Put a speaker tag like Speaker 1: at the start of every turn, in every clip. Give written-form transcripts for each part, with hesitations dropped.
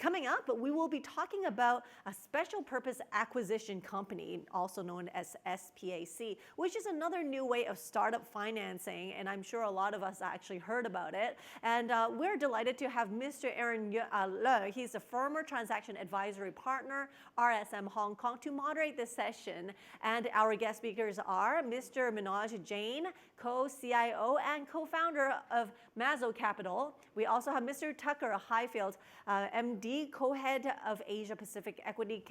Speaker 1: coming up, we will be talking about a special purpose acquisition company, also known as SPAC, which is another new way of startup financing, and I'm sure a lot of us actually heard about it. And we're delighted to have Mr. Aron Leung. He's a former transaction advisory partner, RSM Hong Kong, to moderate this session. And our guest speakers are Mr. Manoj Jain, Co-CIO and co-founder of Maso Capital. We also have Mr. Tucker Highfield, MD, co-head of Asia Pacific Equity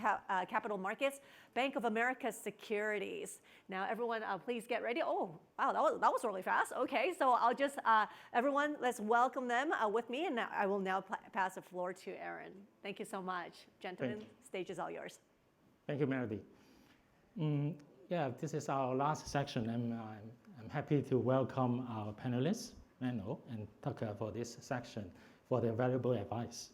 Speaker 1: Capital Markets, Bank of America Securities. Now, everyone, please get ready. Oh, wow, that was really fast. Okay, so I'll just, everyone, let's welcome them with me, and I will now pass the floor to Aron. Thank you so much. Gentlemen, stage is all yours.
Speaker 2: Thank you, Melody. Yeah, this is our last section, and I'm happy to welcome our panelists, Manoj and Tucker, for this section, for their valuable advice.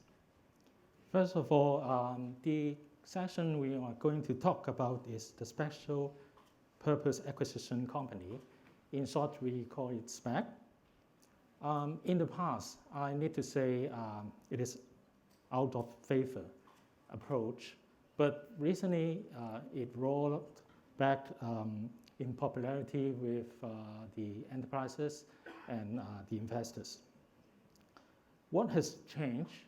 Speaker 2: First of all, the section we are going to talk about is the Special Purpose Acquisition Company. In short, we call it SPAC. In the past, I need to say it is out of favor approach, but recently it rolled back in popularity with the enterprises and the investors. What has changed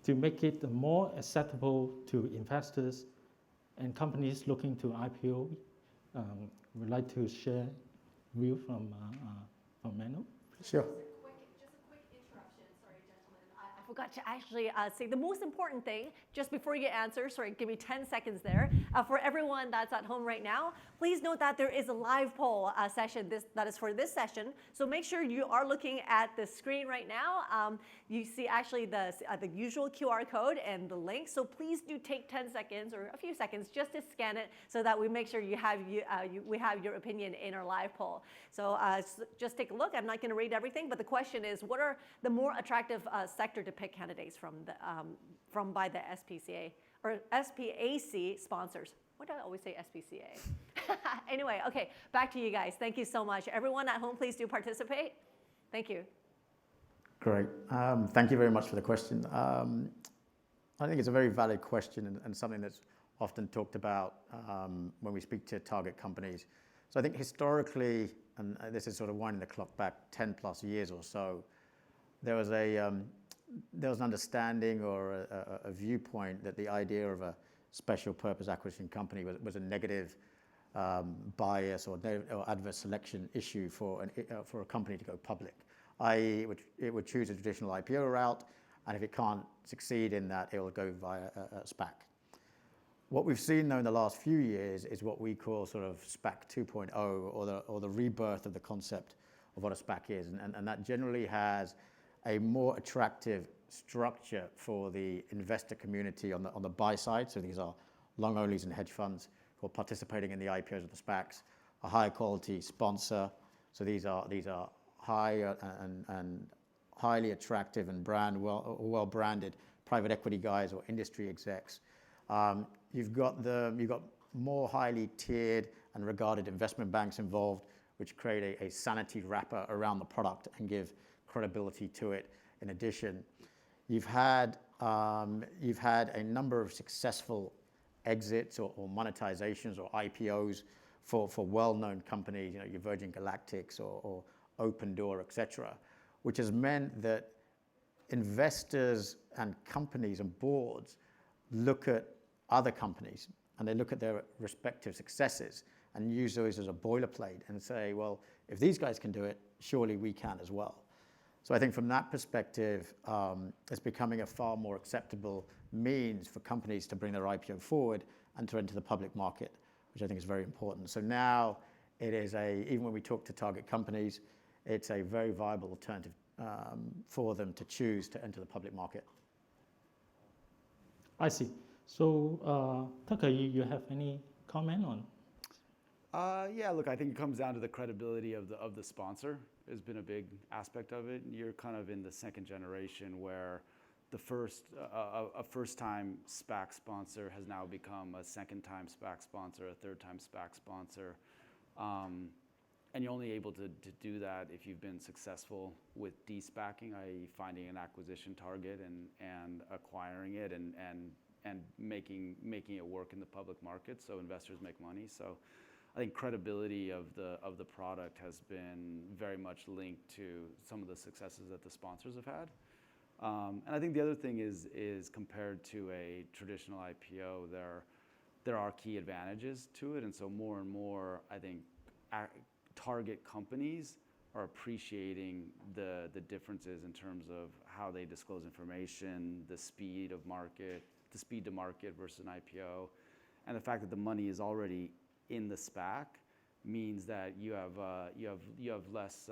Speaker 2: to make it more acceptable to investors and companies looking to IPO? Would like to share view from Manoj?
Speaker 1: Just
Speaker 2: Sure.
Speaker 1: a quick interruption. Sorry, gentlemen. I forgot to actually say the most important thing, just before you answer, sorry, give me 10 seconds there. For everyone that's at home right now, please note that there is a live poll session that is for this session. So make sure you are looking at the screen right now. You see actually the usual QR code and the link. So please do take 10 seconds or a few seconds just to scan it so that we make sure we have your opinion in our live poll. So just take a look. I'm not going to read everything, but the question is, what are the more attractive sector to pick candidates by the SPCA or SPAC sponsors? Why do I always say SPCA? Anyway, okay, back to you guys. Thank you so much. Everyone at home, please do participate. Thank you.
Speaker 3: Great. Thank you very much for the question. I think it's a very valid question and something that's often talked about when we speak to target companies. So I think historically, and this is sort of winding the clock back 10 plus years or so, there was an understanding or a viewpoint that the idea of a special purpose acquisition company was a negative bias or adverse selection issue for a company to go public. i.e. it would choose a traditional IPO route, and if it can't succeed in that, it will go via a SPAC. What we've seen though in the last few years is what we call sort of SPAC 2.0 or the rebirth of the concept of what a SPAC is, and that generally has a more attractive structure for the investor community on the buy side. So these are long onlys and hedge funds who are participating in the IPOs of the SPACs, a high quality sponsor. So these are high and highly attractive and well branded private equity guys or industry execs. You've got more highly tiered and regarded investment banks involved, which create a sanity wrapper around the product and give credibility to it. In addition, you've had a number of successful exits or monetizations or IPOs for well-known companies, your Virgin Galactics or Open Door, etc., which has meant that investors and companies and boards look at other companies and they look at their respective successes and use those as a boilerplate and say, well, if these guys can do it, surely we can as well. So I think from that perspective, it's becoming a far more acceptable means for companies to bring their IPO forward and to enter the public market, which I think is very important. So now it is even when we talk to target companies, it's a very viable alternative for them to choose to enter the public market.
Speaker 2: I see. So Tucker, you have any comment on?
Speaker 4: Yeah, look, I think it comes down to the credibility of the sponsor has been a big aspect of it. You're kind of in the second generation where a first-time SPAC sponsor has now become a second-time SPAC sponsor, a third-time SPAC sponsor. and you're only able to do that if you've been successful with de-SPACing, i.e. finding an acquisition target and acquiring it and making it work in the public market so investors make money. So I think credibility of the product has been very much linked to some of the successes that the sponsors have had. And I think the other thing is compared to a traditional IPO, there are key advantages to it. And so more and more, I think, target companies are appreciating the differences in terms of how they disclose information, the speed to market versus an IPO, and the fact that the money is already in the SPAC means that you have less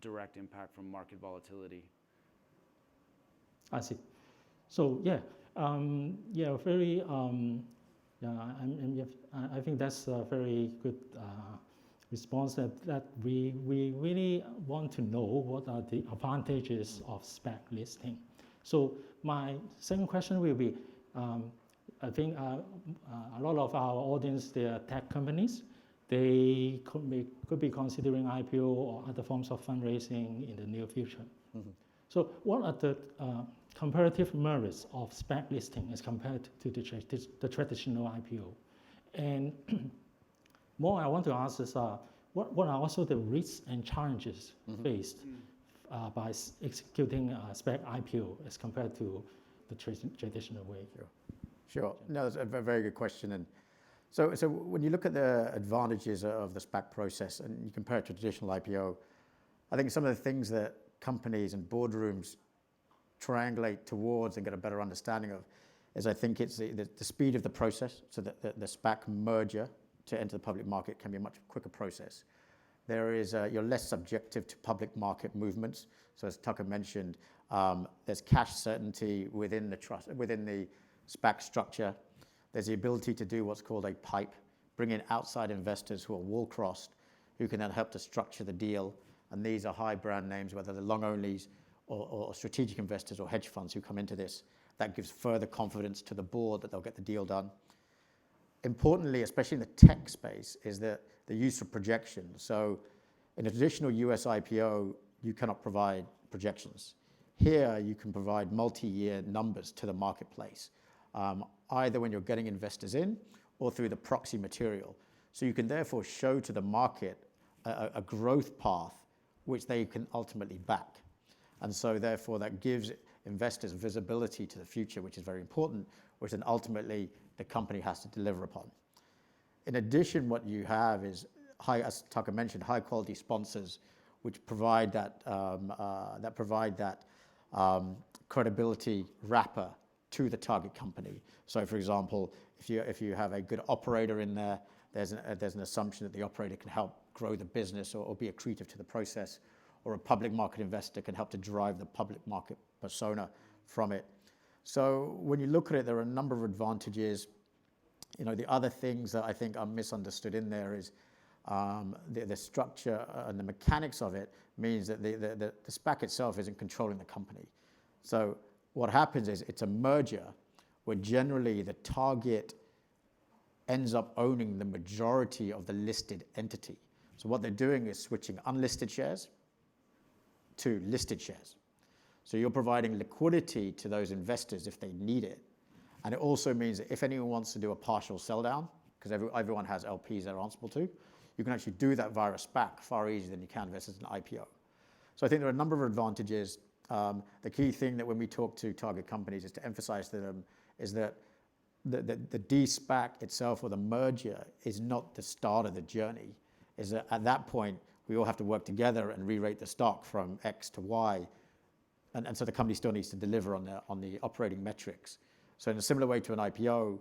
Speaker 4: direct impact from market volatility.
Speaker 2: I see. So very. I think that's a very good response. That we really want to know what are the advantages of SPAC listing. So my second question will be, I think a lot of our audience, they are tech companies. They could be considering IPO or other forms of fundraising in the near future. Mm-hmm. So what are the comparative merits of SPAC listing as compared to the traditional IPO? And more I want to ask is, what are also the risks and challenges faced by executing a SPAC IPO as compared to the traditional way?
Speaker 3: Sure. No, that's a very good question. And so when you look at the advantages of the SPAC process and you compare it to traditional IPO, I think some of the things that companies and boardrooms triangulate towards and get a better understanding of is, I think it's the speed of the process. So that the SPAC merger to enter the public market can be a much quicker process. There is you're less subjective to public market movements. So as Tucker mentioned, there's cash certainty within the SPAC structure. There's the ability to do what's called a PIPE, bring in outside investors who are wall-crossed, who can then help to structure the deal. And these are high brand names, whether they're long-onlys or strategic investors or hedge funds who come into this. That gives further confidence to the board that they'll get the deal done. Importantly, especially in the tech space, is the use of projections. So in a traditional US IPO, you cannot provide projections. Here, you can provide multi-year numbers to the marketplace, either when you're getting investors in or through the proxy material. So you can therefore show to the market a growth path which they can ultimately back. And so therefore that gives investors visibility to the future, which is very important, which then ultimately the company has to deliver upon. In addition, what you have is, as Tucker mentioned, high quality sponsors which provide that credibility wrapper to the target company. So for example, if you have a good operator in there, there's an assumption that the operator can help grow the business or be accretive to the process, or a public market investor can help to drive the public market persona from it. So when you look at it, there are a number of advantages. You know, the other things that I think are misunderstood in there is the structure and the mechanics of it means that the SPAC itself isn't controlling the company. So what happens is it's a merger where generally the target ends up owning the majority of the listed entity. So what they're doing is switching unlisted shares to listed shares. So you're providing liquidity to those investors if they need it. And it also means that if anyone wants to do a partial sell down, because everyone has LPs they're answerable to, you can actually do that via a SPAC far easier than you can versus an IPO. So I think there are a number of advantages. The key thing that when we talk to target companies is to emphasize to them is that the de-SPAC itself or the merger is not the start of the journey. Is that at that point, we all have to work together and re-rate the stock from X to Y. And so the company still needs to deliver on the operating metrics. So in a similar way to an IPO,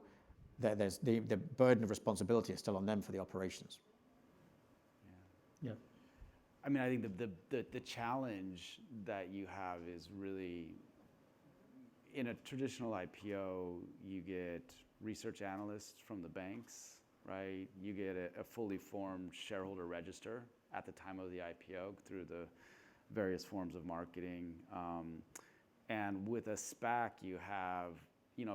Speaker 3: there's the burden of responsibility is still on them for the operations.
Speaker 2: Yeah.
Speaker 4: I mean, I think the challenge that you have is really, in a traditional IPO, you get research analysts from the banks, right? You get a fully formed shareholder register at the time of the IPO through the various forms of marketing. And with a SPAC, you have,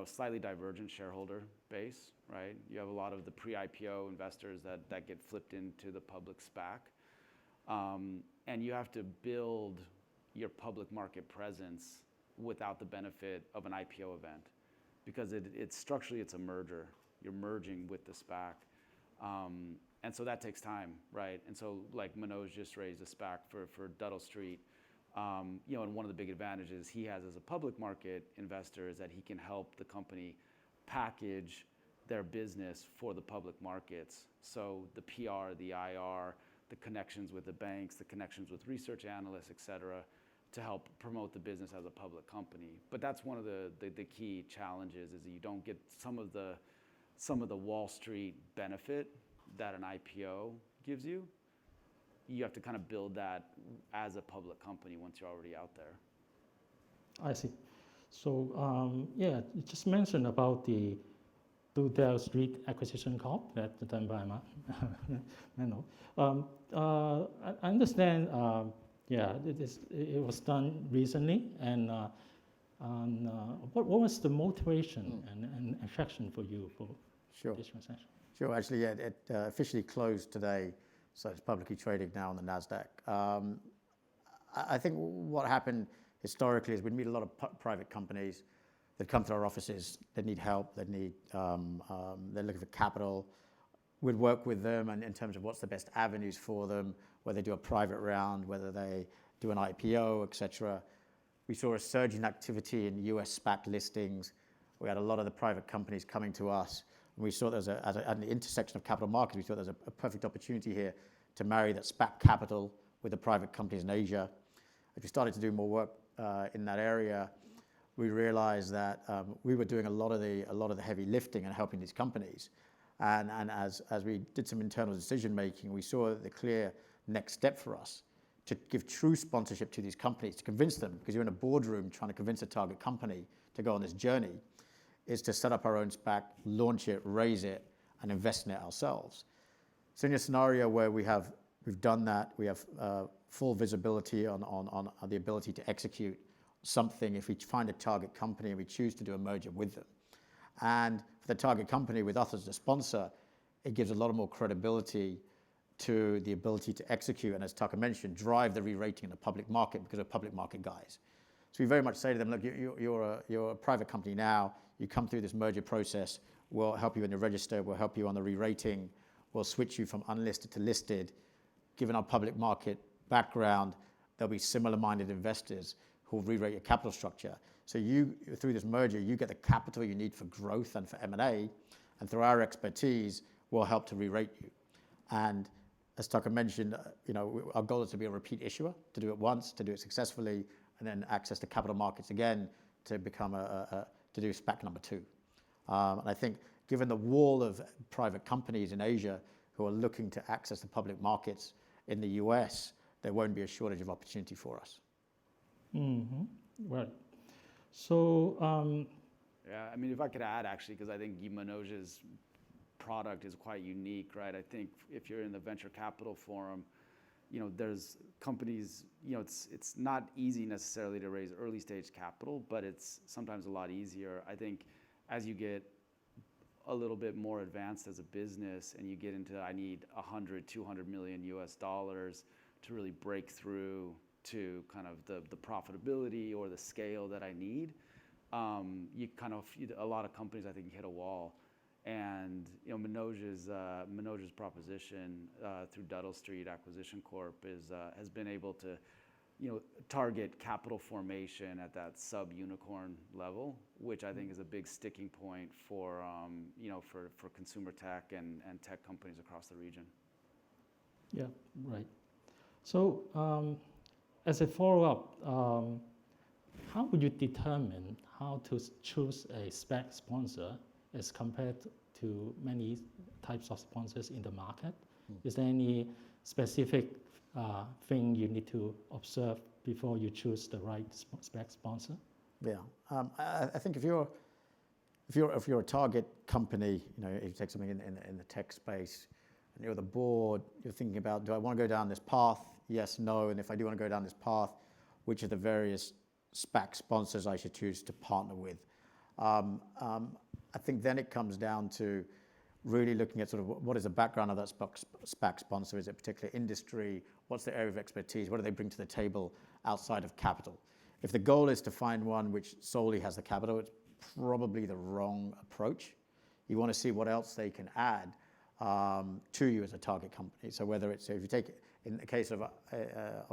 Speaker 4: slightly divergent shareholder base, right? You have a lot of the pre-IPO investors that get flipped into the public SPAC. And you have to build your public market presence without the benefit of an IPO event, because it's structurally, it's a merger. You're merging with the SPAC. And so that takes time, right? And so like Manoj just raised a SPAC for Duddle Street. You know, and one of the big advantages he has as a public market investor is that he can help the company package their business for the public markets. So the PR, the IR, the connections with the banks, the connections with research analysts, et cetera, to help promote the business as a public company. But that's one of the key challenges, is that you don't get some of the Wall Street benefit that an IPO gives you. You have to kind of build that as a public company once you're already out there.
Speaker 2: I see. So yeah, you just mentioned about the Duddle Street Acquisition Corp that done by Manoj. I understand. Yeah, it was done recently, and what was the motivation and attraction for you for this transaction?
Speaker 3: Sure. Actually, yeah, it officially closed today, so it's publicly trading now on the NASDAQ. I think what happened historically is we'd meet a lot of private companies that come to our offices. They need help. They're looking for capital. We'd work with them, and in terms of what's the best avenues for them, whether they do a private round, whether they do an IPO, etc. We saw a surge in activity in US SPAC listings. We had a lot of the private companies coming to us. And we saw there's at the intersection of capital markets, we thought there's a perfect opportunity here to marry that SPAC capital with the private companies in Asia. As we started to do more work in that area, we realized that we were doing a lot of the heavy lifting and helping these companies. And as we did some internal decision making, we saw the clear next step for us to give true sponsorship to these companies, to convince them, because you're in a boardroom trying to convince a target company to go on this journey, is to set up our own SPAC, launch it, raise it, and invest in it ourselves. So in a scenario where we've done that, we have full visibility on the ability to execute something if we find a target company and we choose to do a merger with them. And for the target company with us as a sponsor, it gives a lot more credibility to the ability to execute, and as Tucker mentioned, drive the re-rating in the public market, because we're public market guys. So we very much say to them, look, you're a private company now. You come through this merger process. We'll help you in the register. We'll help you on the re-rating. We'll switch you from unlisted to listed. Given our public market background, there'll be similar-minded investors who will re-rate your capital structure. So you, through this merger, you get the capital you need for growth and for M&A, and through our expertise, we'll help to re-rate you. And as Tucker mentioned, our goal is to be a repeat issuer, to do it once, to do it successfully, and then access the capital markets again to become to do SPAC number 2. And I think given the wall of private companies in Asia who are looking to access the public markets in the US, there won't be a shortage of opportunity for us.
Speaker 2: Mm-hmm. Right. So
Speaker 4: yeah, I mean, if I could add, actually, because I think Manoj's product is quite unique, right? I think if you're in the venture capital forum, there's companies, it's not easy necessarily to raise early stage capital, but it's sometimes a lot easier. I think as you get a little bit more advanced as a business and you get into, I need 100, 200 million US dollars to really break through to kind of the profitability or the scale that I need, a lot of companies, I think, hit a wall. And Manoj's proposition through Duddle Street Acquisition Corp has been able to target capital formation at that sub-unicorn level, which I think is a big sticking point for consumer tech and tech companies across the region.
Speaker 2: Yeah, right. So as a follow-up, how would you determine how to choose a SPAC sponsor as compared to many types of sponsors in the market? Is there any specific thing you need to observe before you choose the right SPAC sponsor? Yeah,
Speaker 3: I think if you're a target company, if you take something in the tech space, and you're the board, you're thinking about, do I want to go down this path? Yes, no, and if I do want to go down this path, which are the various SPAC sponsors I should choose to partner with? I think then it comes down to really looking at sort of what is the background of that SPAC sponsor? Is it a particular industry? What's their area of expertise? What do they bring to the table outside of capital? If the goal is to find one which solely has the capital, it's probably the wrong approach. You want to see what else they can add to you as a target company. So whether it's, if you take, in the case of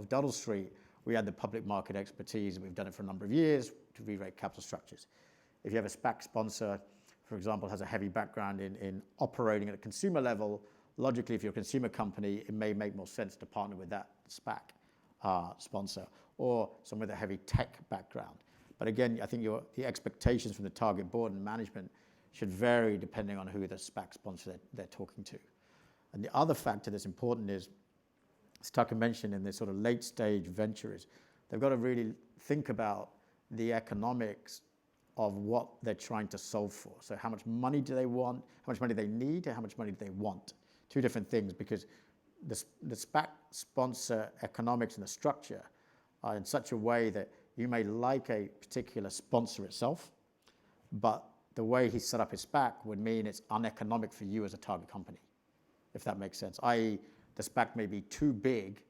Speaker 3: Duddle Street, we had the public market expertise, and we've done it for a number of years to re-rate capital structures. If you have a SPAC sponsor, for example, has a heavy background in operating at a consumer level, logically, if you're a consumer company, it may make more sense to partner with that SPAC sponsor, or someone with a heavy tech background. But again, I think the expectations from the target board and management should vary depending on who the SPAC sponsor they're talking to. And the other factor that's important is, as Tucker mentioned in this sort of late stage venture, is they've got to really think about the economics of what they're trying to solve for. So how much money do they want, how much money they need, and how much money do they want? Two different things, because the SPAC sponsor economics and the structure are in such a way that you may like a particular sponsor itself, but the way he set up his SPAC would mean it's uneconomic for you as a target company, if that makes sense. I.e., the SPAC may be too big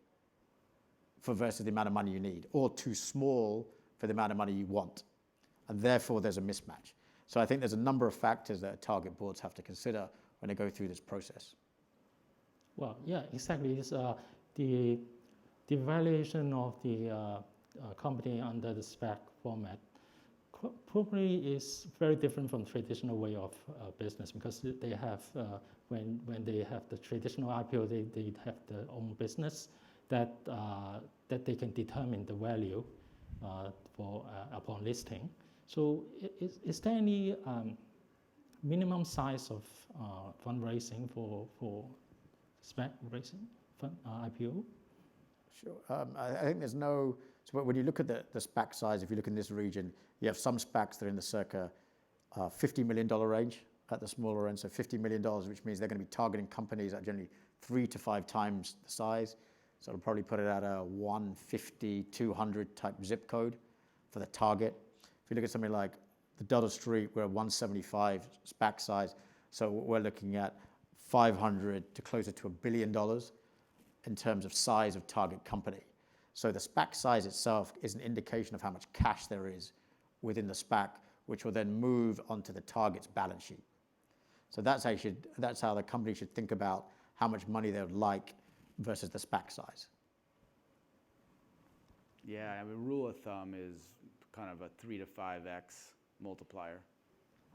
Speaker 3: for versus the amount of money you need, or too small for the amount of money you want. And therefore, there's a mismatch. So I think there's a number of factors that target boards have to consider when they go through this process.
Speaker 2: Well, yeah, exactly. It's, the valuation of the company under the SPAC format probably is very different from traditional way of business, because they have, when they have the traditional IPO, they have their own business that they can determine the value upon listing. So is there any minimum size of fundraising for SPAC raising IPO?
Speaker 3: Sure. I think there's no, so when you look at the SPAC size, if you look in this region, you have some SPACs that are in the circa $50 million range at the smaller end, so $50 million, which means they're going to be targeting companies that are generally 3 to 5 times the size. So it'll probably put it at a 150, 200 type zip code for the target. If you look at something like the Duddle Street, we're at 175 SPAC size, so we're looking at 500 to closer to $1 billion in terms of size of target company. So the SPAC size itself is an indication of how much cash there is within the SPAC, which will then move onto the target's balance sheet. So that's how the company should think about how much money they would like versus the SPAC size.
Speaker 4: Yeah, I mean, rule of thumb is kind of a 3 to 5x multiplier.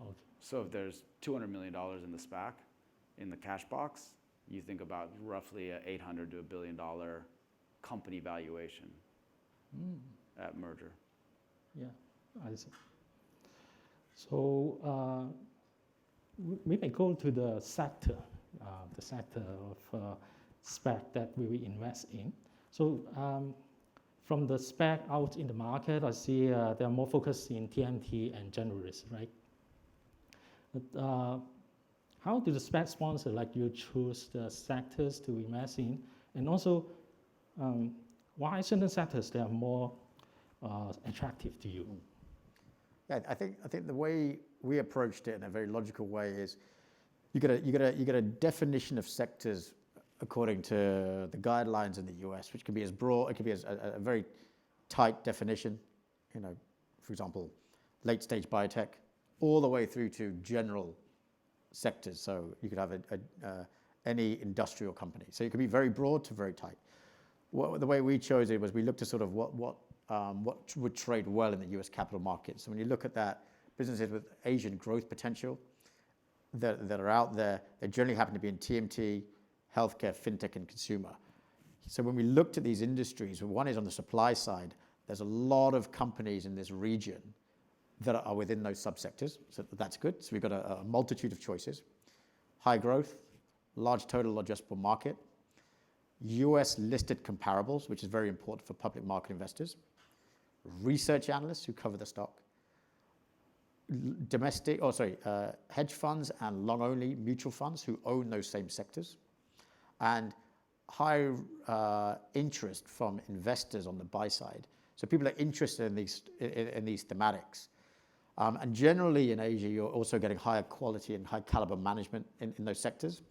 Speaker 2: Okay.
Speaker 4: So if there's $200 million in the SPAC, in the cash box, you think about roughly a $800 to $1 billion company valuation at merger.
Speaker 2: Yeah, I see. So we may go to the sector of SPAC that we will invest in. So from the SPAC out in the market, I see they are more focused in TMT and generalists, right? But how do the SPAC sponsor like you choose the sectors to invest in? And also, why certain sectors they are more attractive to you?
Speaker 3: Yeah, I think the way we approached it in a very logical way is you get a definition of sectors according to the guidelines in the US, which can be as broad, it can be as a very tight definition, you know, for example, late stage biotech, all the way through to general sectors. So you could have any industrial company. So it could be very broad to very tight. The way we chose it was we looked at sort of what would trade well in the US capital markets. So when you look at that, businesses with Asian growth potential that are out there, they generally happen to be in TMT, healthcare, fintech, and consumer. So when we looked at these industries, one is on the supply side, there's a lot of companies in this region that are within those subsectors, so that's good. So we've got a multitude of choices. High growth, large total addressable market, US listed comparables, which is very important for public market investors, research analysts who cover the stock, hedge funds and long-only mutual funds who own those same sectors, and high interest from investors on the buy side. So people are interested in these thematics. And generally in Asia, you're also getting higher quality and high caliber management in those sectors.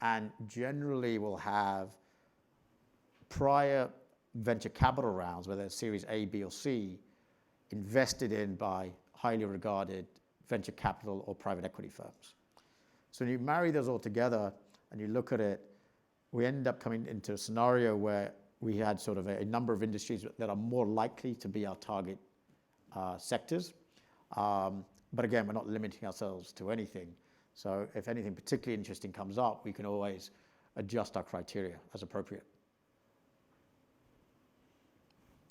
Speaker 3: And generally will have prior venture capital rounds, whether it's Series A, B, or C, invested in by highly regarded venture capital or private equity firms. So when you marry those all together and you look at it, we end up coming into a scenario where we had sort of a number of industries that are more likely to be our target sectors. But again, we're not limiting ourselves to anything. So if anything particularly interesting comes up, we can always adjust our criteria as appropriate.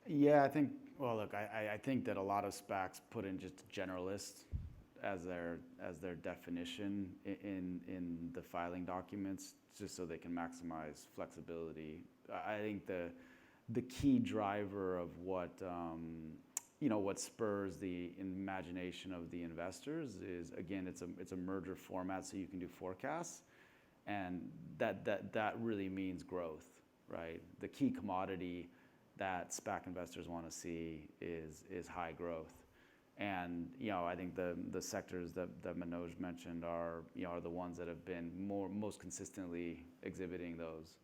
Speaker 4: Yeah, I think, well, look, I think that a lot of SPACs put in just generalist as their definition in the filing documents, just so they can maximize flexibility. I think the key driver of what what spurs the imagination of the investors is, again, it's a merger format, so you can do forecasts, and that really means growth, right? The key commodity that SPAC investors want to see is high growth. And I think the sectors that Manoj mentioned are the ones that have been most consistently exhibiting those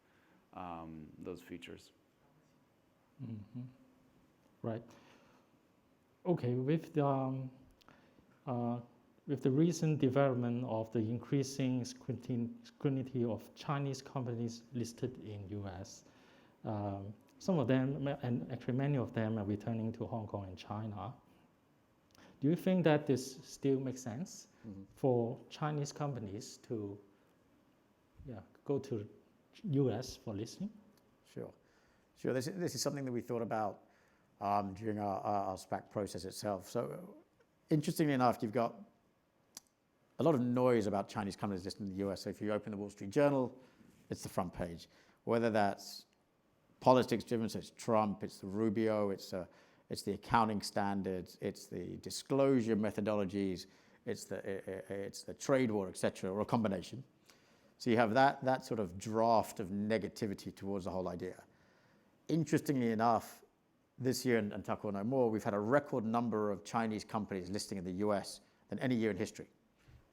Speaker 4: features.
Speaker 2: Mm-hmm. Right. Okay. With the recent development of the increasing scrutiny of Chinese companies listed in U.S., some of them, and actually many of them, are returning to Hong Kong and China. Do you think that this still makes sense for Chinese companies to go to US for listing?
Speaker 3: Sure. This is something that we thought about during our SPAC process itself. So interestingly enough, you've got a lot of noise about Chinese companies listed in the US. So if you open the Wall Street Journal, it's the front page. Whether that's politics driven, so it's Trump, it's the Rubio, it's the accounting standards, it's the disclosure methodologies, it's the trade war, etc., or a combination. So you have that sort of draft of negativity towards the whole idea. Interestingly enough, this year, and Tucker will know more, we've had a record number of Chinese companies listing in the US than any year in history.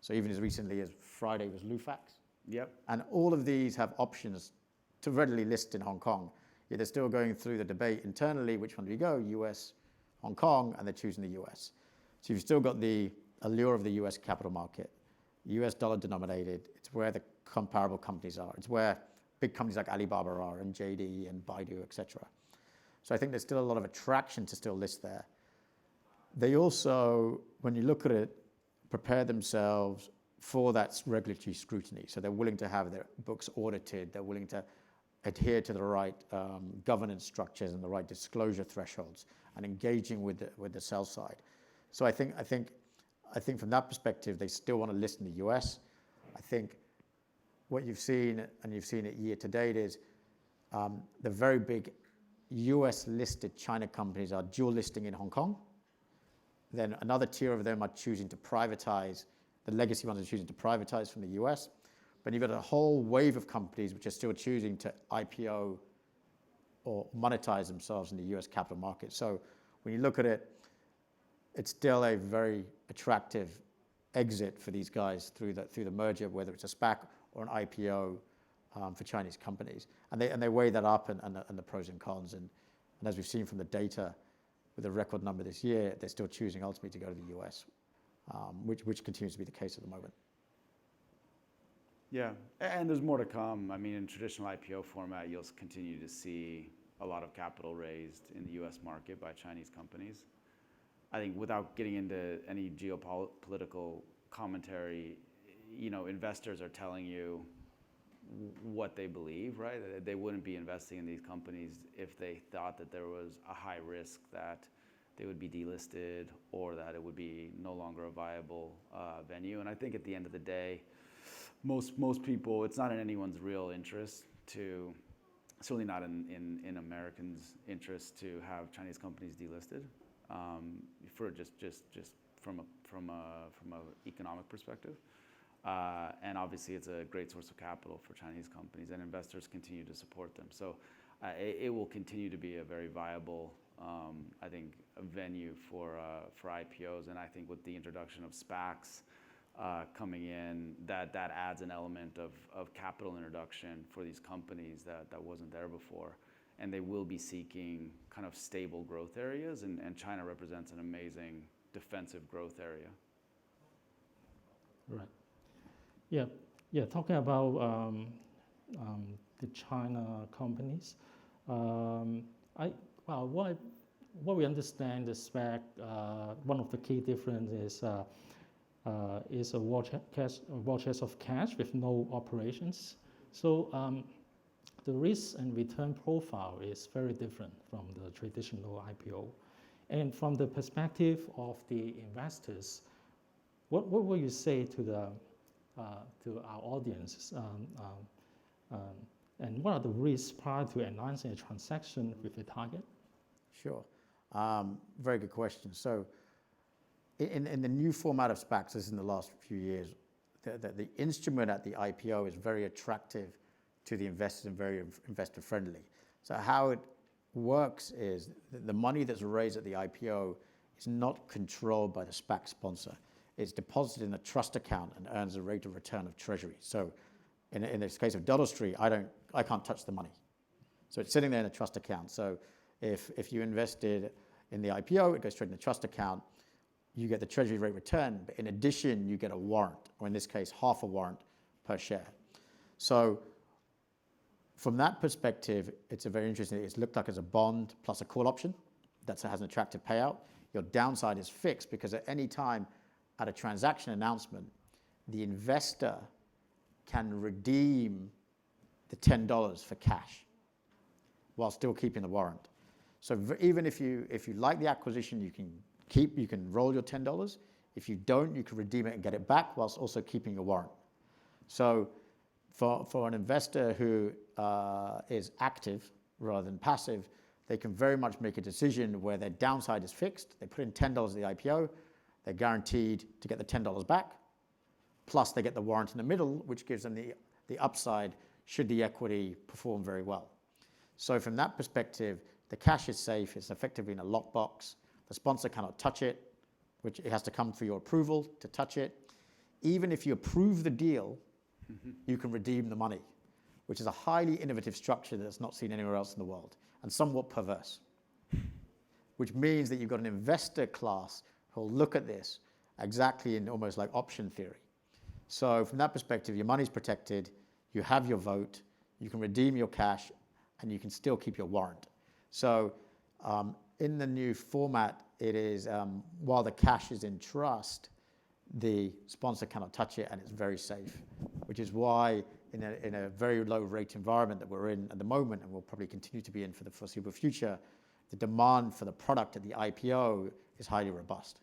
Speaker 3: So even as recently as Friday was Lufax.
Speaker 4: Yep.
Speaker 3: And all of these have options to readily list in Hong Kong. Yet they're still going through the debate internally, which one do we go, US, Hong Kong, and they're choosing the US. So you've still got the allure of the US capital market, US dollar denominated. It's where the comparable companies are. It's where big companies like Alibaba are, and JD and Baidu, etc. So I think there's still a lot of attraction to still list there. They also, when you look at it, prepare themselves for that regulatory scrutiny. So they're willing to have their books audited. They're willing to adhere to the right governance structures and the right disclosure thresholds, and engaging with the sell side. So I think from that perspective, they still want to list in the US. I think what you've seen, and you've seen it year to date, is the very big US listed China companies are dual listing in Hong Kong. Then another tier of them are choosing to privatize. The legacy ones are choosing to privatize from the US. But you've got a whole wave of companies which are still choosing to IPO or monetize themselves in the US capital market. So when you look at it, it's still a very attractive exit for these guys through the merger, whether it's a SPAC or an IPO for Chinese companies. And they weigh that up and the pros and cons. And as we've seen from the data, with a record number this year, they're still choosing ultimately to go to the US, which continues to be the case at the moment.
Speaker 4: Yeah, and there's more to come. I mean, in traditional IPO format, you'll continue to see a lot of capital raised in the US market by Chinese companies. I think without getting into any geopolitical commentary, investors are telling you what they believe, right? They wouldn't be investing in these companies if they thought that there was a high risk that they would be delisted or that it would be no longer a viable venue. And I think at the end of the day, most people, it's not in anyone's real interest to, certainly not in Americans' interest to have Chinese companies delisted, for just from a economic perspective. And obviously it's a great source of capital for Chinese companies, and investors continue to support them. So it will continue to be a very viable I think, a venue for IPOs. And I think with the introduction of SPACs coming in, that adds an element of capital introduction for these companies that wasn't there before. And they will be seeking kind of stable growth areas, and China represents an amazing defensive growth area.
Speaker 2: Right. Yeah. Talking about the China companies, what we understand the SPAC, one of the key differences is a war chest of cash with no operations. So the risk and return profile is very different from the traditional IPO. And from the perspective of the investors, what will you say to our audience? And what are the risks prior to announcing a transaction with the target?
Speaker 3: Sure. Very good question. So in the new format of SPACs, this is in the last few years, the instrument at the IPO is very attractive to the investors and very investor friendly. So how it works is the money that's raised at the IPO is not controlled by the SPAC sponsor. It's deposited in a trust account and earns a rate of return of treasury. So in this case of Dollar Street, I can't touch the money. So it's sitting there in a trust account. So if you invested in the IPO, it goes straight in the trust account. You get the treasury rate return, but in addition, you get a warrant, or in this case, half a warrant per share. So from that perspective, it's a very interesting, it's looked like as a bond plus a call option that has an attractive payout. Your downside is fixed because at any time at a transaction announcement, the investor can redeem the $10 for cash while still keeping the warrant. So even if you like the acquisition, you can roll your $10. If you don't, you can redeem it and get it back whilst also keeping your warrant. So for an investor who is active rather than passive, they can very much make a decision where their downside is fixed. They put in $10 at the IPO, they're guaranteed to get the $10 back, plus they get the warrant in the middle, which gives them the upside should the equity perform very well. So from that perspective, the cash is safe, it's effectively in a lockbox. The sponsor cannot touch it, which it has to come through your approval to touch it. Even if you approve the deal, you can redeem the money, which is a highly innovative structure that's not seen anywhere else in the world, and somewhat perverse, which means that you've got an investor class who'll look at this exactly in almost like option theory. So from that perspective, your money's protected, you have your vote, you can redeem your cash, and you can still keep your warrant. So in the new format, it is, while the cash is in trust, the sponsor cannot touch it and it's very safe, which is why in a very low rate environment that we're in at the moment, and we'll probably continue to be in for the foreseeable future, the demand for the product at the IPO is highly robust.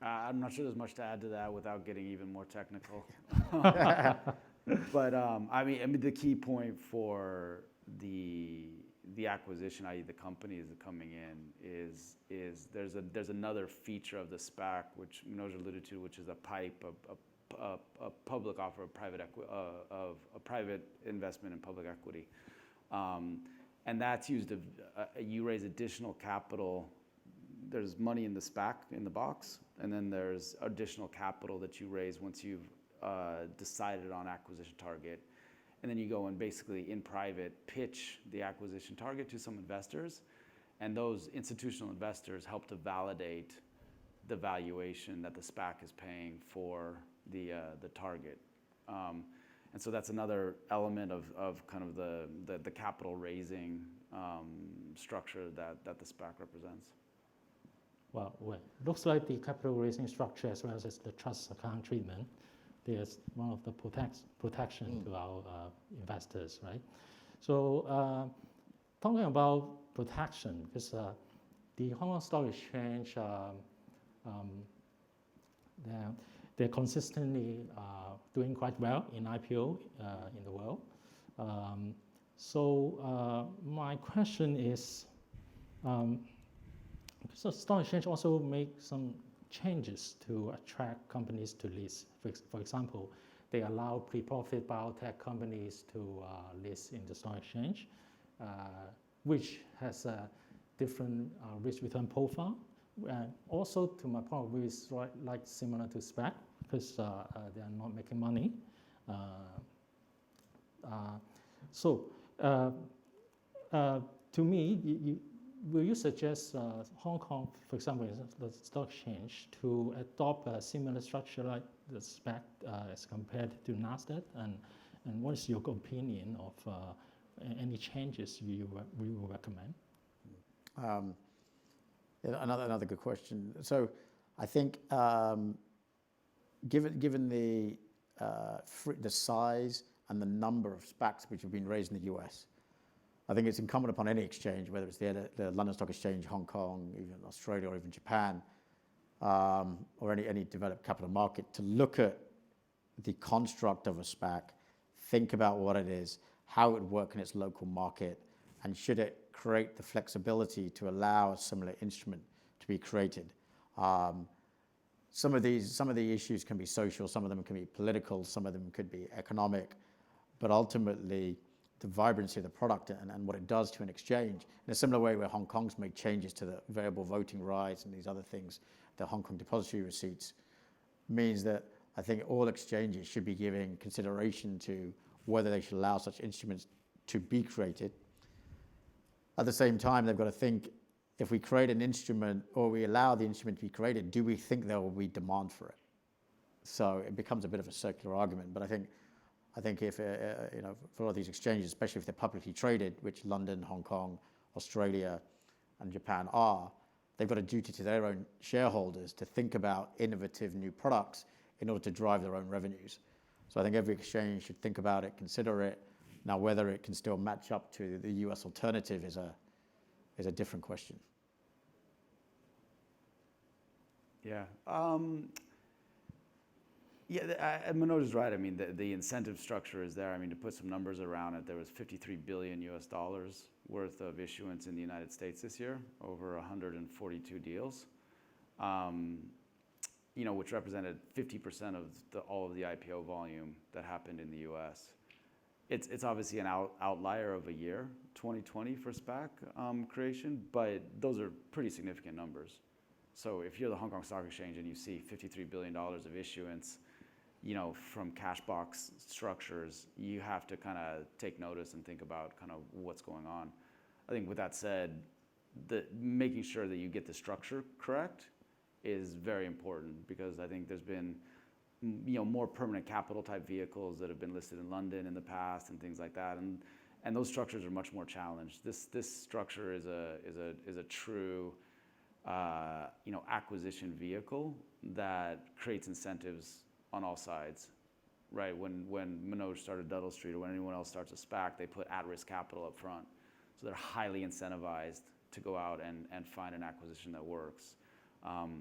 Speaker 4: I'm not sure there's much to add to that without getting even more technical. But I mean, the key point for the acquisition, i.e. the companies that are coming in, is there's another feature of the SPAC, which Manoj alluded to, which is a PIPE, a public offer of private investment in public equity, and that's used to you raise additional capital. There's money in the SPAC in the box, and then there's additional capital that you raise once you've decided on acquisition target. And then you go and basically in private pitch the acquisition target to some investors, and those institutional investors help to validate the valuation that the SPAC is paying for the target. And so that's another element of kind of the capital raising structure that the SPAC represents.
Speaker 2: Well, looks like the capital raising structure as well as the trust account treatment, there's one of the protection to our investors, right? So talking about protection, because the Hong Kong Stock Exchange, they're consistently doing quite well in IPO in the world. So my question is, so Stock Exchange also make some changes to attract companies to list. For example, they allow pre-profit biotech companies to list in the Stock Exchange. which has a different risk return profile. And also, to my point, which is like similar to SPAC because they are not making money. To me, will you suggest Hong Kong, for example, the stock exchange, to adopt a similar structure like the SPAC as compared to NASDAQ? And what is your opinion of any changes you will recommend?
Speaker 3: Another good question. So I think given the size and the number of SPACs which have been raised in the US, I think it's incumbent upon any exchange, whether it's the London Stock Exchange, Hong Kong, even Australia, or even Japan, or any developed capital market, to look at the construct of a SPAC, think about what it is, how it would work in its local market, and should it create the flexibility to allow a similar instrument to be created. Some of the issues can be social, some of them can be political, some of them could be economic, but ultimately the vibrancy of the product and what it does to an exchange, in a similar way where Hong Kong's made changes to the variable voting rights and these other things, the Hong Kong depository receipts, means that I think all exchanges should be giving consideration to whether they should allow such instruments to be created. At the same time, they've got to think, if we create an instrument or we allow the instrument to be created, do we think there will be demand for it? So it becomes a bit of a circular argument. But I think if for all of these exchanges, especially if they're publicly traded, which London, Hong Kong, Australia, and Japan are, they've got a duty to their own shareholders to think about innovative new products in order to drive their own revenues. So I think every exchange should think about it, consider it. Now, whether it can still match up to the US alternative is a different question.
Speaker 4: Yeah. Manoj is right. I mean, the incentive structure is there. I mean, to put some numbers around it, there was $53 billion worth of issuance in the United States this year, over 142 deals, which represented 50% of all of the IPO volume that happened in the US. It's obviously an outlier of a year, 2020 for SPAC creation, but those are pretty significant numbers. So if you're the Hong Kong Stock Exchange and you see $53 billion of issuance, from cash box structures, you have to kind of take notice and think about kind of what's going on. I think with that said, making sure that you get the structure correct is very important, because I think there's been more permanent capital type vehicles that have been listed in London in the past and things like that, and those structures are much more challenged. This structure is a true acquisition vehicle that creates incentives on all sides, right? When Manoj started Duddle Street, or when anyone else starts a SPAC, they put at-risk capital up front, so they're highly incentivized to go out and find an acquisition that works.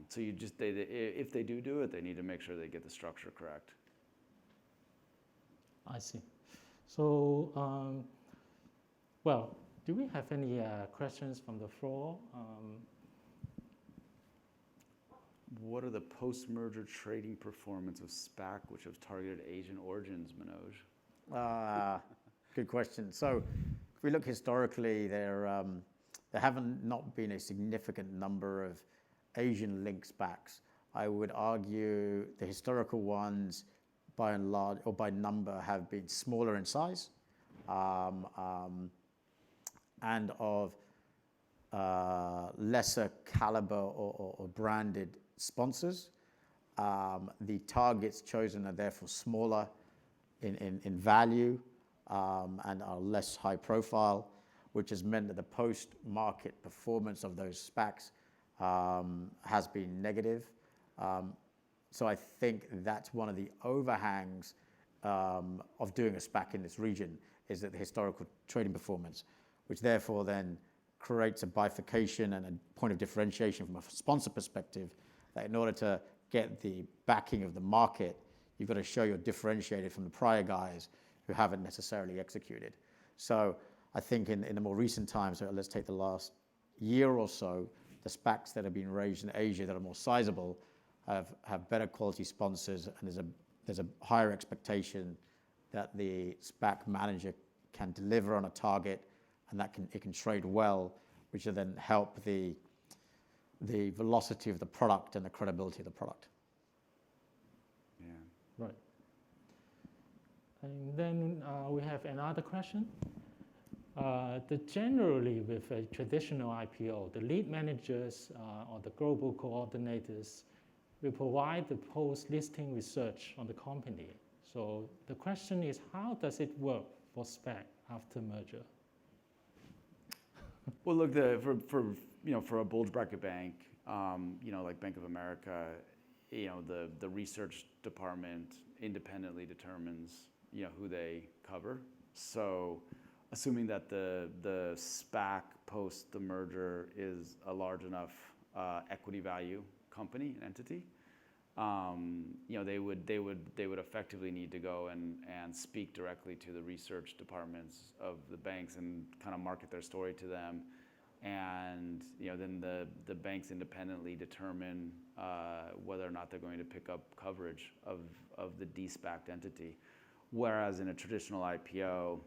Speaker 4: So if they do it, they need to make sure they get the structure correct.
Speaker 2: I see. So, do we have any questions from the floor?
Speaker 4: What are the post-merger trading performance of SPAC which have targeted Asian origins, Manoj?
Speaker 3: Good question. So if we look historically, there haven't not been a significant number of Asian-linked SPACs. I would argue the historical ones, by and large, or by number, have been smaller in size, and of lesser caliber or branded sponsors. The targets chosen are therefore smaller in value and are less high profile, which has meant that the post-market performance of those SPACs has been negative. So I think that's one of the overhangs of doing a SPAC in this region, is that the historical trading performance, which therefore then creates a bifurcation and a point of differentiation from a sponsor perspective, that in order to get the backing of the market, you've got to show you're differentiated from the prior guys who haven't necessarily executed. So I think in the more recent times, so let's take the last year or so, the SPACs that have been raised in Asia that are more sizable have better quality sponsors, and there's a higher expectation that the SPAC manager can deliver on a target and it can trade well, which will then help the velocity of the product and the credibility of the product.
Speaker 4: Yeah.
Speaker 2: Right. And then we have another question. Generally, with a traditional IPO, the lead managers or the global coordinators will provide the post-listing research on the company. So the question is, how does it work for SPAC after merger?
Speaker 4: Well, look, for a bulge bracket bank, like Bank of America, the research department independently determines who they cover. So, assuming that the SPAC post the merger is a large enough equity value company, an entity, they would effectively need to go and speak directly to the research departments of the banks and kind of market their story to them, and then the banks independently determine whether or not they're going to pick up coverage of the de-SPACed entity. Whereas in a traditional IPO,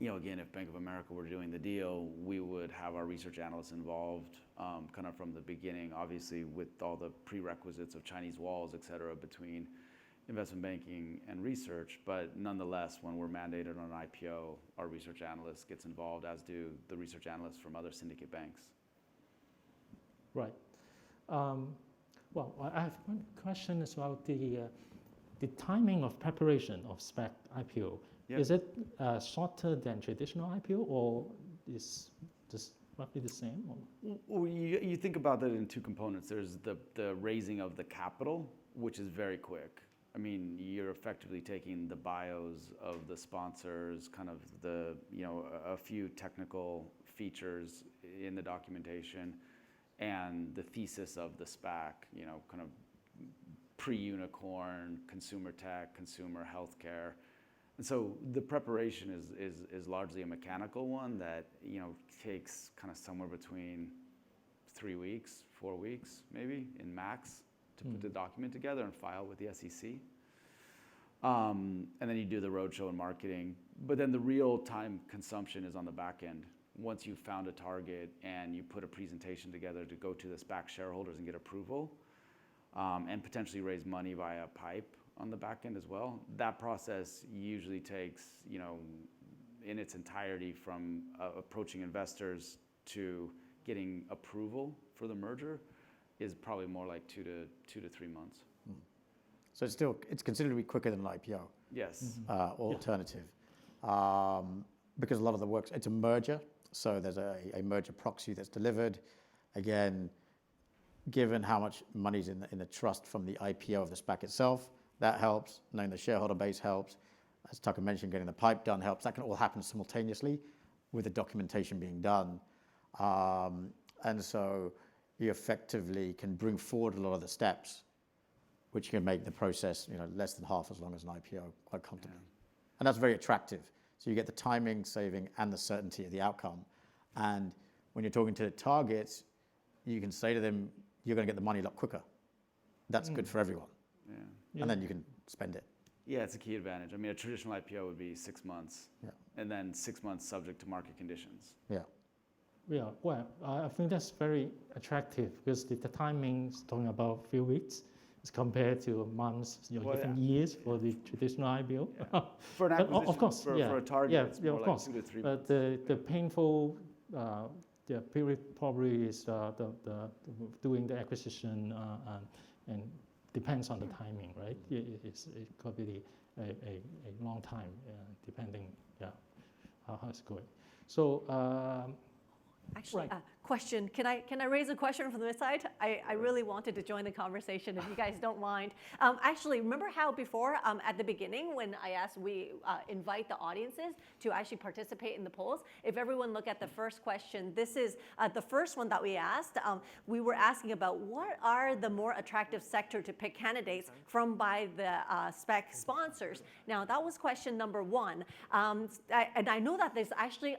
Speaker 4: again, if Bank of America were doing the deal, we would have our research analysts involved kind of from the beginning, obviously with all the prerequisites of Chinese walls, et cetera, between investment banking and research. But nonetheless, when we're mandated on an IPO, our research analyst gets involved, as do the research analysts from other syndicate banks.
Speaker 2: Right. Well, I have one question about the timing of preparation of SPAC IPO. Yep. Is it shorter than traditional IPO, or is just roughly the same? Or?
Speaker 4: Well, you think about that in two components. There's the raising of the capital, which is very quick. I mean, you're effectively taking the bios of the sponsors, kind of a few technical features in the documentation, and the thesis of the SPAC, kind of pre-unicorn, consumer tech, consumer healthcare. And so the preparation is largely a mechanical one that takes kind of somewhere between 3 weeks, 4 weeks, maybe in max, to put the document together and file with the SEC. And then you do the roadshow and marketing. But then the real time consumption is on the back end. Once you've found a target and you put a presentation together to go to the SPAC shareholders and get approval, and potentially raise money via pipe on the back end as well. That process usually takes, in its entirety, from approaching investors to getting approval for the merger, is probably more like 2 to 3 months.
Speaker 3: So it's considerably quicker than an IPO.
Speaker 4: Yes.
Speaker 3: Alternative. Because a lot of the work, it's a merger, so there's a merger proxy that's delivered. Again, given how much money's in the trust from the IPO of the SPAC itself, that helps. Knowing the shareholder base helps. As Tucker mentioned, getting the pipe done helps. That can all happen simultaneously with the documentation being done. And so you effectively can bring forward a lot of the steps, which can make the process less than half as long as an IPO quite comfortably. Yeah. And that's very attractive. So you get the timing saving and the certainty of the outcome. And when you're talking to targets, you can say to them, you're going to get the money a lot quicker. That's good for everyone. Yeah. And then you can spend it.
Speaker 4: Yeah, it's a key advantage. I mean, a traditional IPO would be 6 months, and then 6 months subject to market conditions.
Speaker 2: Yeah. Yeah, well, I think that's very attractive because the timing is talking about a few weeks as compared to months, even years for the traditional IPO.
Speaker 4: Yeah. For an acquisition,
Speaker 2: of course,
Speaker 4: for a target, it's more
Speaker 2: of
Speaker 4: like
Speaker 2: course.
Speaker 4: 2 to 3
Speaker 2: months. But the painful period probably is the doing the acquisition and depends on the timing, right? It could be a long time, depending, how it's going. So.
Speaker 1: Actually, question. Can I raise a question from this side? I really wanted to join the conversation, if you guys don't mind. Actually, remember how before, at the beginning, when I asked we invite the audiences to actually participate in the polls? If everyone look at the first question, this is the first one that we asked. We were asking about what are the more attractive sector to pick candidates from by the SPAC sponsors. Now, that was question number 1. And I know that there's actually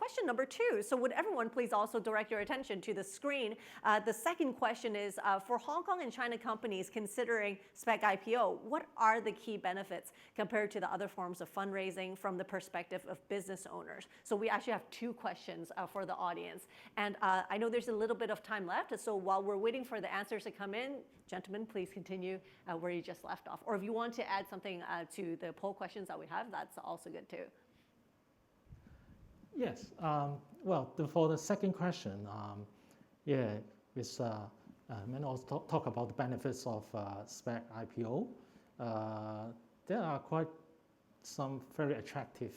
Speaker 1: question number 2. So would everyone please also direct your attention to the screen? The second question is, for Hong Kong and China companies considering SPAC IPO, what are the key benefits compared to the other forms of fundraising from the perspective of business owners? So we actually have 2 questions for the audience. And I know there's a little bit of time left, so while we're waiting for the answers to come in, gentlemen, please continue where you just left off. Or if you want to add something to the poll questions that we have, that's also good too.
Speaker 2: Yes. Well, for the second question, with Manoj talk about the benefits of SPAC IPO. There are quite some very attractive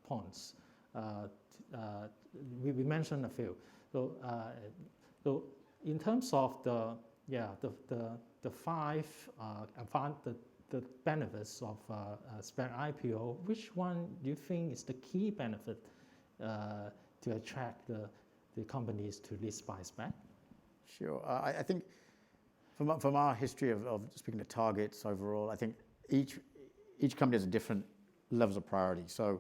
Speaker 2: points. We mentioned a few. So in terms of the 5 the benefits of SPAC IPO, which one do you think is the key benefit to attract the companies to list by SPAC?
Speaker 3: Sure. I think from our history of speaking to targets overall, I think each company has different levels of priority. So,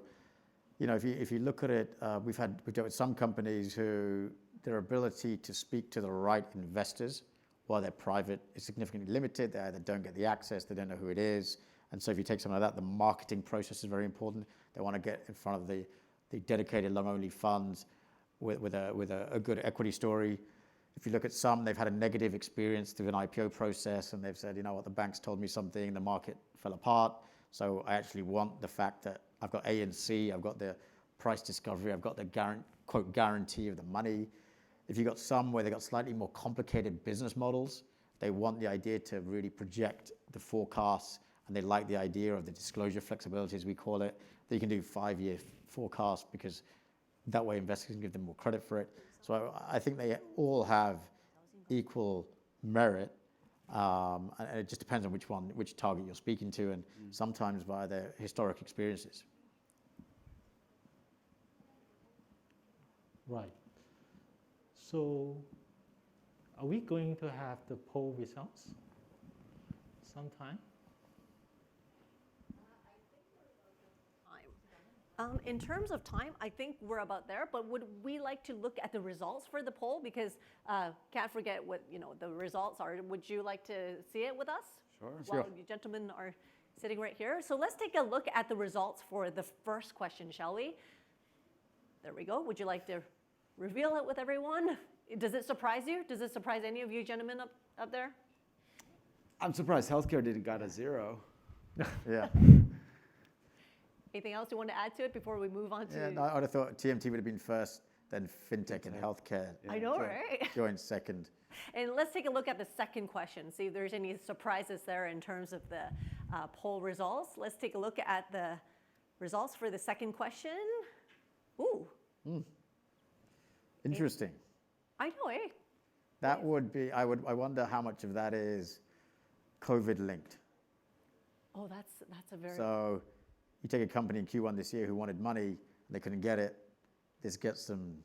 Speaker 3: if you look at it, we've dealt with some companies who their ability to speak to the right investors while they're private is significantly limited. They either don't get the access, they don't know who it is. And so if you take something like that, the marketing process is very important. They want to get in front of the dedicated long-only funds with a good equity story. If you look at some, they've had a negative experience through an IPO process and they've said, you know what, the banks told me something, the market fell apart. So I actually want the fact that I've got A and C, I've got the price discovery, I've got the quote guarantee of the money. If you've got some where they've got slightly more complicated business models, they want the idea to really project the forecasts and they like the idea of the disclosure flexibility, as we call it, that you can do 5-year forecasts because that way investors can give them more credit for it. So I think they all have equal merit, and it just depends on which target you're speaking to, and sometimes by their historic experiences.
Speaker 2: Right. So are we going to have the poll results sometime?
Speaker 1: In terms of time, I think we're about there, but would we like to look at the results for the poll? Because can't forget what the results are. Would you like to see it with us?
Speaker 4: Sure.
Speaker 1: While you gentlemen are sitting right here. So let's take a look at the results for the first question, shall we? There we go. Would you like to reveal it with everyone? Does it surprise you? Does it surprise any of you gentlemen up there?
Speaker 4: I'm surprised healthcare didn't got a 0.
Speaker 3: Yeah.
Speaker 1: Anything else you want to add to it before we move on to?
Speaker 3: Yeah, no, I would have thought TMT would have been first, then fintech and healthcare.
Speaker 1: I know, right?
Speaker 3: Joined second.
Speaker 1: And let's take a look at the second question, see if there's any surprises there in terms of the poll results. Let's take a look at the results for the second question. Ooh.
Speaker 3: Interesting.
Speaker 1: I know, eh?
Speaker 3: That would be, I wonder how much of that is COVID linked.
Speaker 1: Oh, that's a very...
Speaker 3: So you take a company in Q1 this year who wanted money, and they couldn't get it. This gets them,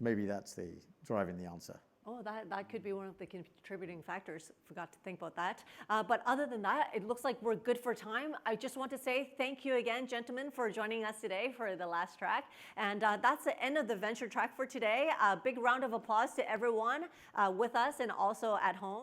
Speaker 3: maybe that's the driving the answer.
Speaker 1: Oh, that could be one of the contributing factors. Forgot to think about that. But other than that, it looks like we're good for time. I just want to say thank you again, gentlemen, for joining us today for the last track. And that's the end of the venture track for today. A big round of applause to everyone with us and also at home.